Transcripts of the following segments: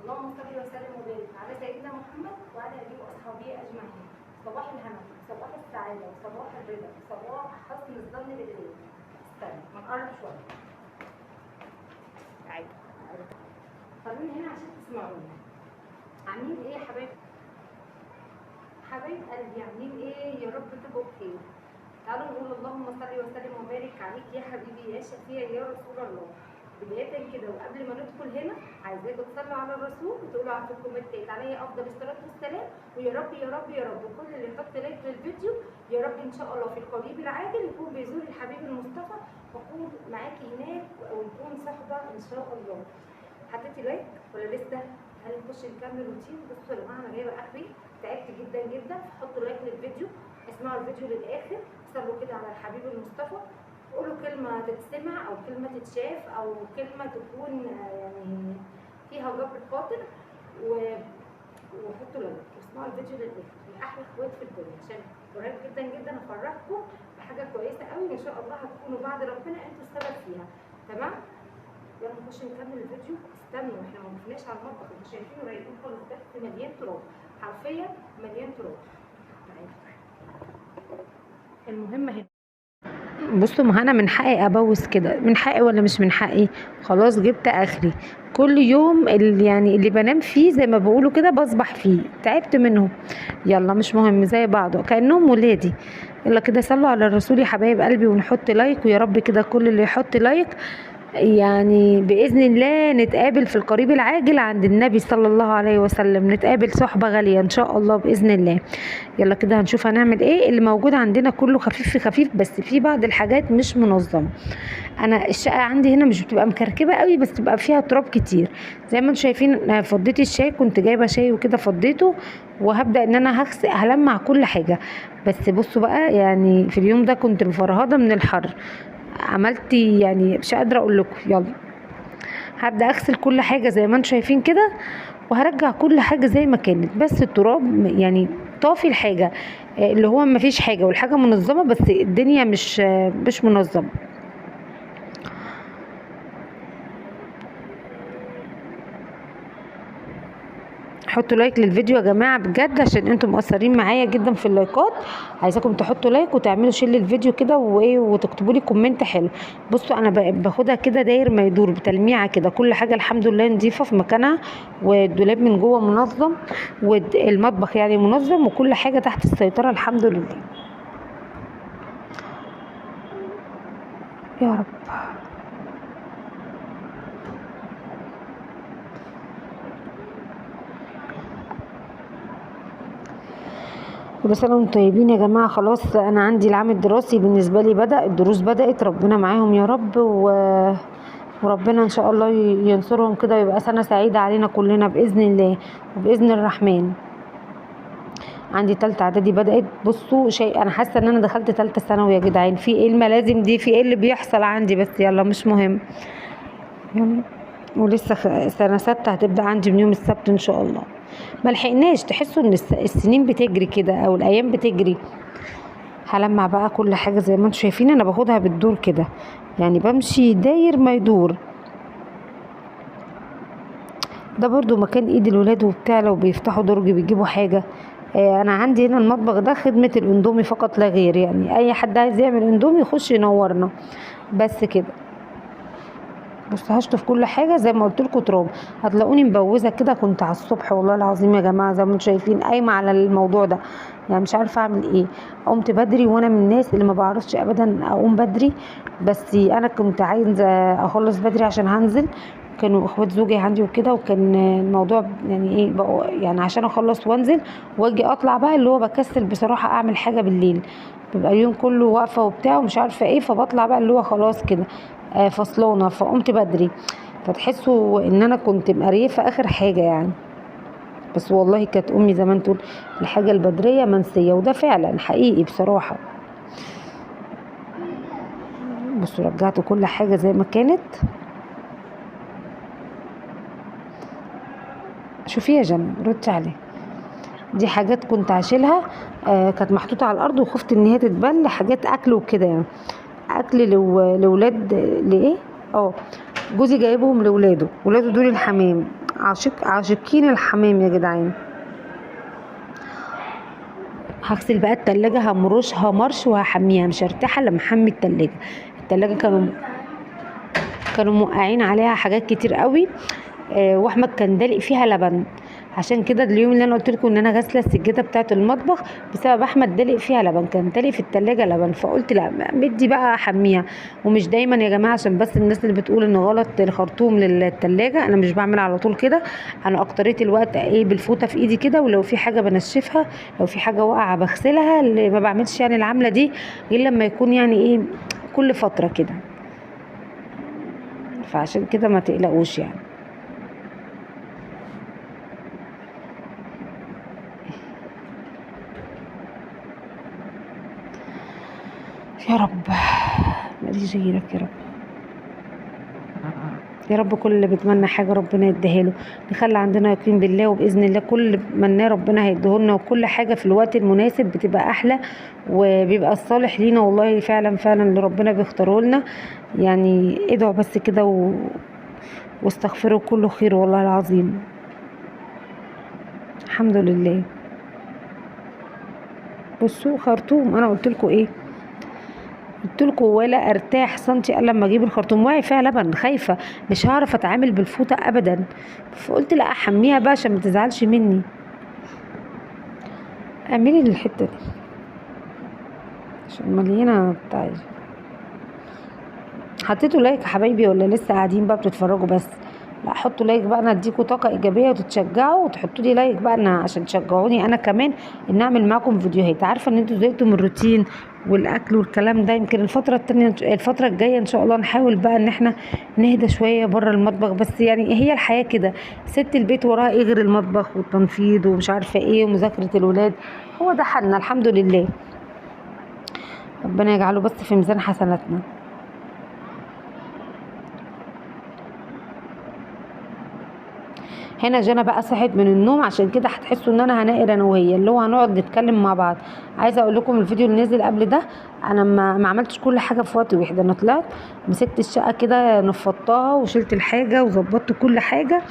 اللهم صل وسلم وبارك على سيدنا محمد وعلى اله واصحابه اجمعين. صباح الهنا، صباح السعاده، صباح الرضا، صباح حسن الظن بالله. استنى ما نقرب شويه. عادي خلوني هنا عشان تسمعوني. عاملين ايه يا حبايبي؟ حبايب قلبي عاملين ايه؟ يا رب تبقوا بخير. تعالوا نقول اللهم صل وسلم وبارك عليك يا حبيبي يا شفيع يا رسول الله. بداية كده وقبل ما ندخل هنا عايزاكم تصلوا على الرسول وتقولوا على الكومنتات عليه افضل الصلاه والسلام. ويا رب يا رب يا رب كل اللي يحط لايك للفيديو يا رب ان شاء الله في القريب العاجل يكون بيزور الحبيب المصطفى واكون معاكي هناك ونكون صحبه ان شاء الله. حطيتي لايك ولا لسه؟ هنخش نكمل روتين. بصوا يا جماعه انا جايبه اخري، تعبت جدا جدا. حطوا لايك للفيديو، اسمعوا الفيديو للاخر، صلوا كده على الحبيب المصطفى، قولوا كلمة تتسمع أو كلمة تتشاف أو كلمة تكون يعني فيها جبر خاطر وحطوا لايك واسمعوا الفيديو للآخر. أحلى إخوات في الدنيا عشان قريب جدا جدا أفرحكم بحاجة كويسة قوي إن شاء الله هتكونوا بعد ربنا أنتوا السبب فيها. تمام؟ يلا نخش نكمل الفيديو. استنوا احنا ما وقفناش على المطبخ، انتوا شايفينه رايقين خالص، تحت مليان تراب، حرفيا مليان تراب. المهم هنا بصوا، ما انا من حقي ابوس كده، من حقي ولا مش من حقي؟ خلاص جبت اخري. كل يوم اللي بنام فيه زي ما بقولوا كده بصبح فيه، تعبت منهم. يلا مش مهم، زي بعضه كانهم ولادي. يلا كده صلوا على الرسول يا حبايب قلبي ونحط لايك، ويا رب كده كل اللي يحط لايك يعني بإذن الله نتقابل في القريب العاجل عند النبي صلى الله عليه وسلم، نتقابل صحبة غالية إن شاء الله بإذن الله. يلا كده هنشوف هنعمل ايه. اللي موجود عندنا كله خفيف في خفيف، بس في بعض الحاجات مش منظمة. انا الشقة عندي هنا مش بتبقى مكركبة قوي، بس بتبقى فيها تراب كتير. زي ما انتم شايفين فضيت الشاي، كنت جايبة شاي وكده فضيته، وهبدأ ان انا هلمع كل حاجة. بس بصوا بقى، يعني في اليوم ده كنت مفرهدة من الحر، عملت يعني مش قادرة اقول لكم. يلا هبدأ اغسل كل حاجة زي ما انتم شايفين كده، وهرجع كل حاجة زي ما كانت، بس التراب يعني طافي الحاجة اللي هو ما فيش حاجة، والحاجة منظمة بس الدنيا مش منظمة. حطوا لايك للفيديو يا جماعه بجد، عشان انتم مقصرين معايا جدا في اللايكات. عايزاكم تحطوا لايك وتعملوا شير للفيديو كده وايه، وتكتبوا لي كومنت حلو. بصوا انا باخدها كده داير ما يدور بتلميعه كده، كل حاجه الحمد لله نظيفه في مكانها، والدولاب من جوه منظم، والمطبخ يعني منظم، وكل حاجه تحت السيطره الحمد لله يا رب. كل سنه وانتم طيبين يا جماعه. خلاص انا عندي العام الدراسي بالنسبه لي بدأ، الدروس بدأت، ربنا معاهم يا رب، وربنا ان شاء الله ينصرهم كده، ويبقى سنه سعيده علينا كلنا باذن الله وباذن الرحمن. عندي تالتة اعدادي بدأت. بصوا شيء، انا حاسه ان انا دخلت تالتة ثانوي يا جدعان. في ايه الملازم دي؟ في ايه اللي بيحصل عندي؟ بس يلا مش مهم. يلا ولسه سنه ستة هتبدأ عندي من يوم السبت ان شاء الله. ملحقناش، تحسوا ان السنين بتجري كده او الايام بتجري. هلمع بقى كل حاجه زي ما انتم شايفين، انا باخدها بالدور كده، يعني بمشي داير ما يدور. ده برضو مكان ايد الولاد وبتاع، لو بيفتحوا درج بيجيبوا حاجه. انا عندي هنا المطبخ ده خدمه الاندومي فقط لا غير، يعني اي حد عايز يعمل اندومي يخش ينورنا بس كده. بصوا هشطف كل حاجه زي ما قلت لكم تراب. هتلاقوني مبوزه كده، كنت على الصبح والله العظيم يا جماعه زي ما انتم شايفين قايمه على الموضوع ده، يعني مش عارفه اعمل ايه. قمت بدري، وانا من الناس اللي ما بعرفش ابدا اقوم بدري، بس انا كنت عايزه اخلص بدري عشان هنزل. كانوا اخوات زوجي عندي وكده، وكان الموضوع يعني ايه بقى، يعني عشان اخلص وانزل واجي اطلع بقى، اللي هو بكسل بصراحه اعمل حاجه بالليل، بيبقى اليوم كله واقفه وبتاع ومش عارفه ايه، فبطلع بقى اللي هو خلاص كده فصلانه. فقمت بدري، فتحسوا ان انا كنت مقريفه اخر حاجه يعني. بس والله كانت امي زمان تقول الحاجه البدريه منسيه، وده فعلا حقيقي بصراحه. بصوا رجعت كل حاجه زي ما كانت. شوفي يا جنة ردي عليه، دي حاجات كنت هشيلها كانت محطوطه على الارض، وخفت ان هي تتبل، حاجات اكل وكده يعني، اكل لاولاد لايه جوزي جايبهم لاولاده، ولاده دول الحمام. عاشقين الحمام يا جدعان. هغسل بقى التلاجة، همرشها مرش وهحميها، مش هرتاح الا محمي التلاجة. التلاجة كانوا موقعين عليها حاجات كتير قوي. واحمد كان دلق فيها لبن، عشان كده اليوم اللي انا قلت لكم ان انا غاسله السجاده بتاعه المطبخ بسبب احمد دلق فيها لبن، كان دلق في التلاجة لبن، فقلت لا بدي بقى احميها. ومش دايما يا جماعه، عشان بس الناس اللي بتقول ان غلط الخرطوم للتلاجة، انا مش بعمل على طول كده. انا اكتريت الوقت ايه بالفوطه في ايدي كده، ولو في حاجه بنشفها، لو في حاجه واقعه بغسلها. اللي ما بعملش يعني العمله دي غير لما يكون يعني ايه كل فتره كده، فعشان كده ما تقلقوش يعني. يا رب ماليش غيرك يا رب. يا رب كل اللي بيتمنى حاجه ربنا يديها له، نخلي عندنا يقين بالله، وباذن الله كل اللي بتمناه ربنا هيديهولنا، وكل حاجه في الوقت المناسب بتبقى احلى، وبيبقى الصالح لينا والله فعلا فعلا اللي ربنا بيختاره لنا. يعني ادعوا بس كده واستغفروا، كله خير والله العظيم. الحمد لله. بصوا خرطوم، انا قلت لكم ايه؟ قلت لكم ولا ارتاح سنتي الا لما اجيب الخرطوم واعي فيها لبن، خايفه مش هعرف اتعامل بالفوطه ابدا، فقلت لا احميها بقى عشان ما تزعلش مني. اعملي الحته دي عشان مليانه بتاع. حطيتوا لايك يا حبايبي ولا لسه قاعدين بقى بتتفرجوا بس؟ لا حطوا لايك بقى، انا اديكوا طاقه ايجابيه وتتشجعوا وتحطوا لي لايك بقى انا عشان تشجعوني انا كمان ان اعمل معاكم فيديوهات. عارفه ان انتوا زهقتوا من الروتين والاكل والكلام ده، يمكن الفتره التانية الفتره الجايه ان شاء الله نحاول بقى ان احنا نهدى شويه بره المطبخ، بس يعني هي الحياه كده، ست البيت وراها ايه غير المطبخ والتنفيض ومش عارفه ايه ومذاكره الولاد، هو ده حالنا الحمد لله. ربنا يجعله بس في ميزان حسناتنا. هنا جانا بقى صحت من النوم، عشان كده هتحسوا ان انا هنقر انا وهي اللي هو هنقعد نتكلم مع بعض. عايزه اقول لكم الفيديو اللي نزل قبل ده انا ما عملتش كل حاجه في وقت واحد، انا طلعت مسكت الشقه كده نفضتها وشلت الحاجه وظبطت كل حاجه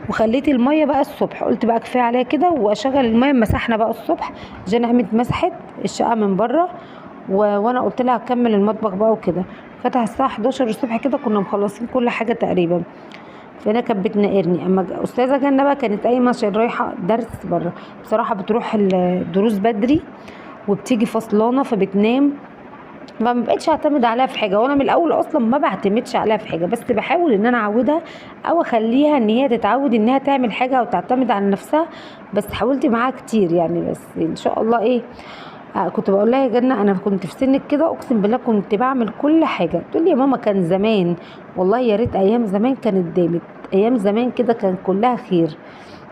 وخليت الميه بقى الصبح، قلت بقى كفايه عليها كده واشغل الميه. مسحنا بقى الصبح، جانا قامت مسحت الشقه من بره وانا قلت لها هكمل المطبخ بقى وكده. فتح الساعه 11 الصبح كده كنا مخلصين كل حاجه تقريبا، فانا كانت بتنقرني. اما استاذه جنه بقى كانت قايمه عشان رايحه درس بره، بصراحه بتروح الدروس بدري وبتيجي فصلانه فبتنام، ما بقتش اعتمد عليها في حاجه، وانا من الاول اصلا ما بعتمدش عليها في حاجه، بس بحاول ان انا اعودها او اخليها ان هي تتعود انها تعمل حاجه او تعتمد على نفسها. بس حاولت معاها كتير يعني، بس ان شاء الله ايه. كنت بقول لها يا جنة انا كنت في سنك كده اقسم بالله كنت بعمل كل حاجه، تقول لي يا ماما كان زمان. والله يا ريت ايام زمان كانت دامت، ايام زمان كده كان كلها خير.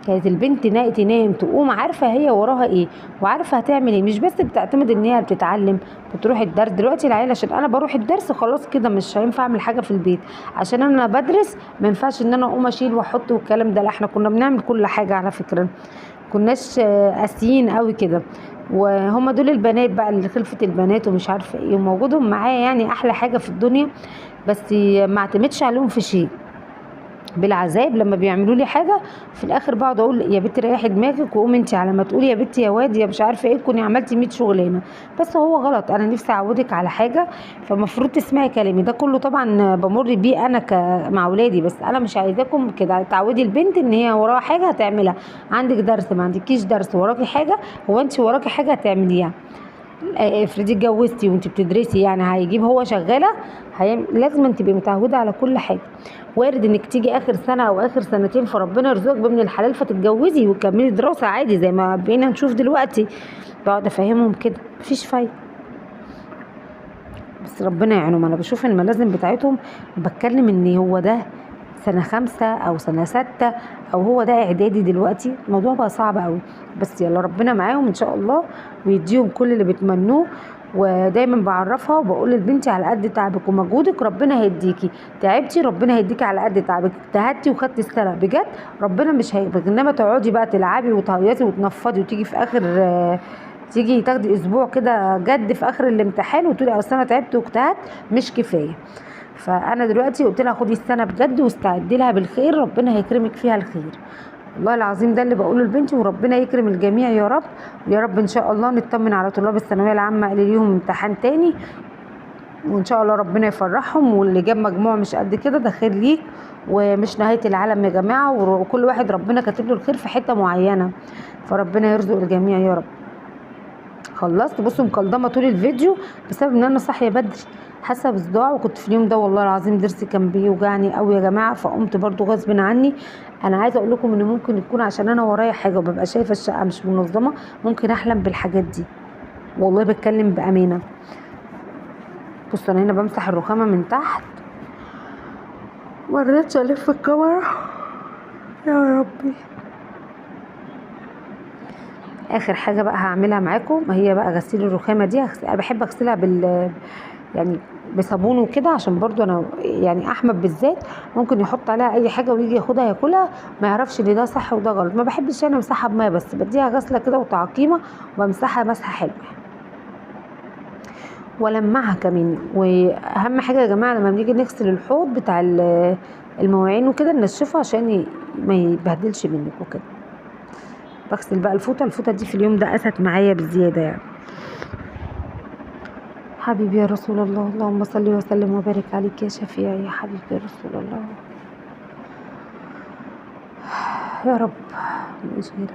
كانت البنت تنام تقوم عارفه هي وراها ايه وعارفه هتعمل ايه، مش بس بتعتمد ان هي بتتعلم بتروح الدرس. دلوقتي العيله عشان انا بروح الدرس خلاص كده مش هينفع اعمل حاجه في البيت، عشان انا بدرس ما ينفعش ان انا اقوم اشيل واحط والكلام ده. لا احنا كنا بنعمل كل حاجه على فكره، كناش قاسيين قوي كده. وهم دول البنات بقى اللي خلفت البنات ومش عارفه ايه وموجودهم معايا يعني احلى حاجه في الدنيا، بس ما اعتمدش عليهم في شيء بالعذاب. لما بيعملوا لي حاجه في الاخر بقعد اقول يا بنتي ريحي دماغك وقومي انت، على ما تقولي يا بنتي يا واد يا مش عارفه ايه تكوني عملتي 100 شغلانه. بس هو غلط، انا نفسي اعودك على حاجه فمفروض تسمعي كلامي. ده كله طبعا بمر بيه انا مع اولادي، بس انا مش عايزاكم كده تعودي البنت ان هي وراها حاجه هتعملها. عندك درس ما عندكيش درس وراكي حاجه، هو انت وراكي حاجه هتعمليها. افرضي اتجوزتي وانت بتدرسي يعني هيجيب هو شغاله، لازم تبقي متعوده على كل حاجه. وارد انك تيجي اخر سنه او اخر سنتين فربنا يرزقك بابن الحلال فتتجوزي وتكملي دراسه عادي زي ما بقينا نشوف دلوقتي. بقعد افهمهم كده مفيش فايده، بس ربنا يعينهم. انا بشوف الملازم بتاعتهم بتكلم ان هو ده سنة 5 أو سنة 6 أو هو ده إعدادي دلوقتي، الموضوع بقى صعب قوي. بس يلا ربنا معاهم إن شاء الله ويديهم كل اللي بتمنوه. ودايما بعرفها وبقول لبنتي على قد تعبك ومجهودك ربنا هيديكي، تعبتي ربنا هيديكي على قد تعبك، اجتهدتي وخدتي السنة بجد ربنا مش هيبقى. انما تقعدي بقى تلعبي وتهيصي وتنفضي وتيجي في اخر تيجي تاخدي اسبوع كده جد في اخر الامتحان وتقولي اصل انا تعبت واجتهدت، مش كفايه. فانا دلوقتي قلت لها خدي السنه بجد واستعدي لها بالخير، ربنا هيكرمك فيها الخير. والله العظيم ده اللي بقوله لبنتي، وربنا يكرم الجميع يا رب. ويا رب ان شاء الله نطمن على طلاب الثانويه العامه اللي ليهم امتحان تاني، وان شاء الله ربنا يفرحهم، واللي جاب مجموع مش قد كده ده خير ليك ومش نهايه العالم يا جماعه، وكل واحد ربنا كاتب له الخير في حته معينه، فربنا يرزق الجميع يا رب. خلصت. بصوا مكلضمه طول الفيديو بسبب ان انا صاحيه بدري، حاسه بصداع، وكنت في اليوم ده والله العظيم ضرسي كان بيوجعني قوي يا جماعه، فقمت برضو غصب عني. انا عايزه اقول لكم ان ممكن يكون عشان انا ورايا حاجه وببقى شايفه الشقه مش منظمه، ممكن احلم بالحاجات دي، والله بتكلم بامانه. بصوا انا هنا بمسح الرخامه من تحت، مرضتش الف الكاميرا يا ربي. اخر حاجه بقى هعملها معاكم هي بقى غسيل الرخامه دي. انا بحب اغسلها يعني بصابون وكده، عشان برضو انا يعني احمد بالذات ممكن يحط عليها اي حاجه ويجي ياخدها ياكلها ما يعرفش ان ده صح وده غلط. ما بحبش انا امسحها بميه، بس بديها غسله كده وتعقيمه وبمسحها مسحه حلوه ولمعها كمان. واهم حاجه يا جماعه لما بنيجي نغسل الحوض بتاع المواعين وكده ننشفه عشان ما يبهدلش منك وكده. بغسل بقى الفوطه دي في اليوم ده قست معايا بزياده يعني. حبيبي يا رسول الله، اللهم صل وسلم وبارك عليك يا شفيعي يا حبيبي يا رسول الله يا رب. مش غيرك،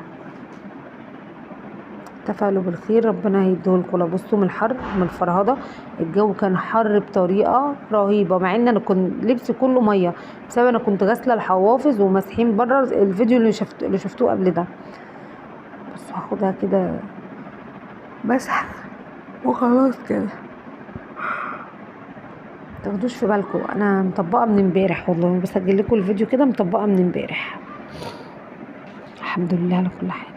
تفعلوا بالخير ربنا هيديهولكوا. بصوا من الحر من الفرهده، الجو كان حر بطريقه رهيبه، مع ان انا كنت لبسي كله ميه بسبب انا كنت غاسله الحوافظ ومسحين بره. الفيديو اللي شفتوه قبل ده. بصوا هاخدها كده مسح وخلاص كده، متاخدوش في بالكم انا مطبقه من امبارح، والله بسجل لكم الفيديو كده مطبقه من امبارح. الحمد لله على كل حال.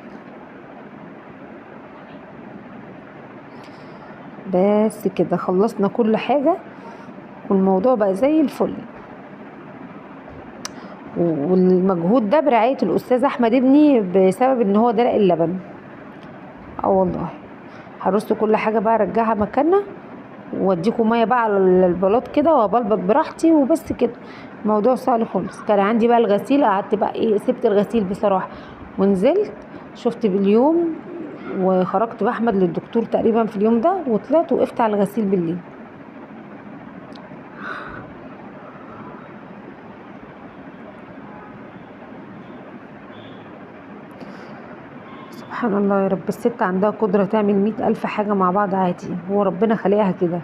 بس كده خلصنا كل حاجه والموضوع بقى زي الفل. والمجهود ده برعايه الاستاذ احمد ابني بسبب ان هو دلق اللبن. والله هرص كل حاجه بقى ارجعها مكانها واديكم ميه بقى على البلاط كده وابلبط براحتي وبس كده. الموضوع سهل خالص. كان عندي بقى الغسيل، قعدت بقى سبت الغسيل بصراحه ونزلت شفت باليوم، وخرجت باحمد للدكتور تقريبا في اليوم ده، وطلعت وقفت على الغسيل بالليل. سبحان الله يا رب، الست عندها قدرة تعمل 100,000 حاجة مع بعض عادي، هو ربنا خلقها كده،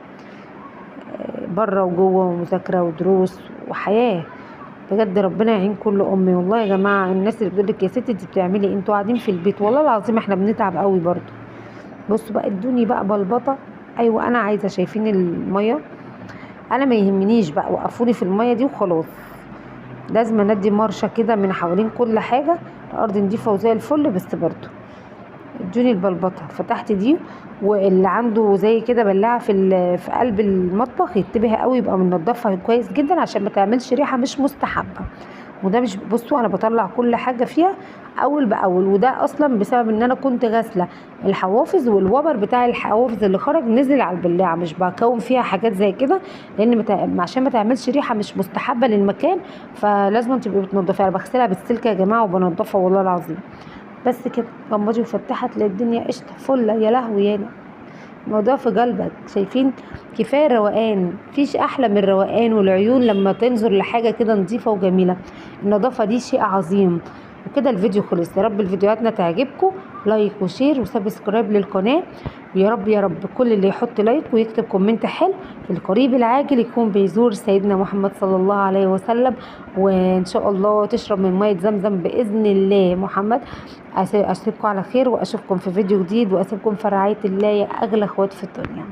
بره وجوه ومذاكرة ودروس وحياة. بجد ربنا يعين كل أم. والله يا جماعة الناس اللي بتقولك يا ست انت بتعملي انتوا قاعدين في البيت، والله العظيم احنا بنتعب قوي برضو. بصوا بقى ادوني بقى بلبطة. ايوه انا عايزة، شايفين المية، انا ما يهمنيش بقى وقفوني في المية دي وخلاص. لازم اندي مرشة كده من حوالين كل حاجة، الارض نضيفة وزي الفل، بس برضو ادوني البلبطه. فتحت دي، واللي عنده زي كده بلاعه في قلب المطبخ ينتبه قوي، يبقى منضفها كويس جدا عشان ما تعملش ريحه مش مستحبه. وده مش، بصوا انا بطلع كل حاجه فيها اول باول، وده اصلا بسبب ان انا كنت غاسله الحوافظ، والوبر بتاع الحوافظ اللي خرج نزل على البلاعه، مش بكون فيها حاجات زي كده لان عشان ما تعملش ريحه مش مستحبه للمكان، فلازم تبقي بتنضفيها. انا بغسلها بالسلكه يا جماعه وبنضفها والله العظيم. بس كده غمضي وفتحي تلاقي الدنيا قشطه فله. يا لهوي يانا، الموضوع في قلبك. شايفين؟ كفايه الروقان، مفيش احلى من الروقان والعيون لما تنظر لحاجه كده نظيفه وجميله. النظافه دي شيء عظيم. وكده الفيديو خلص. يا رب الفيديوهاتنا تعجبكم، لايك وشير وسبسكرايب للقناه. ويا رب يا رب كل اللي يحط لايك ويكتب كومنت حلو في القريب العاجل يكون بيزور سيدنا محمد صلى الله عليه وسلم، وان شاء الله تشرب من ميه زمزم باذن الله محمد. اسيبكم على خير واشوفكم في فيديو جديد، واسيبكم في رعايه الله يا اغلى اخوات في الدنيا.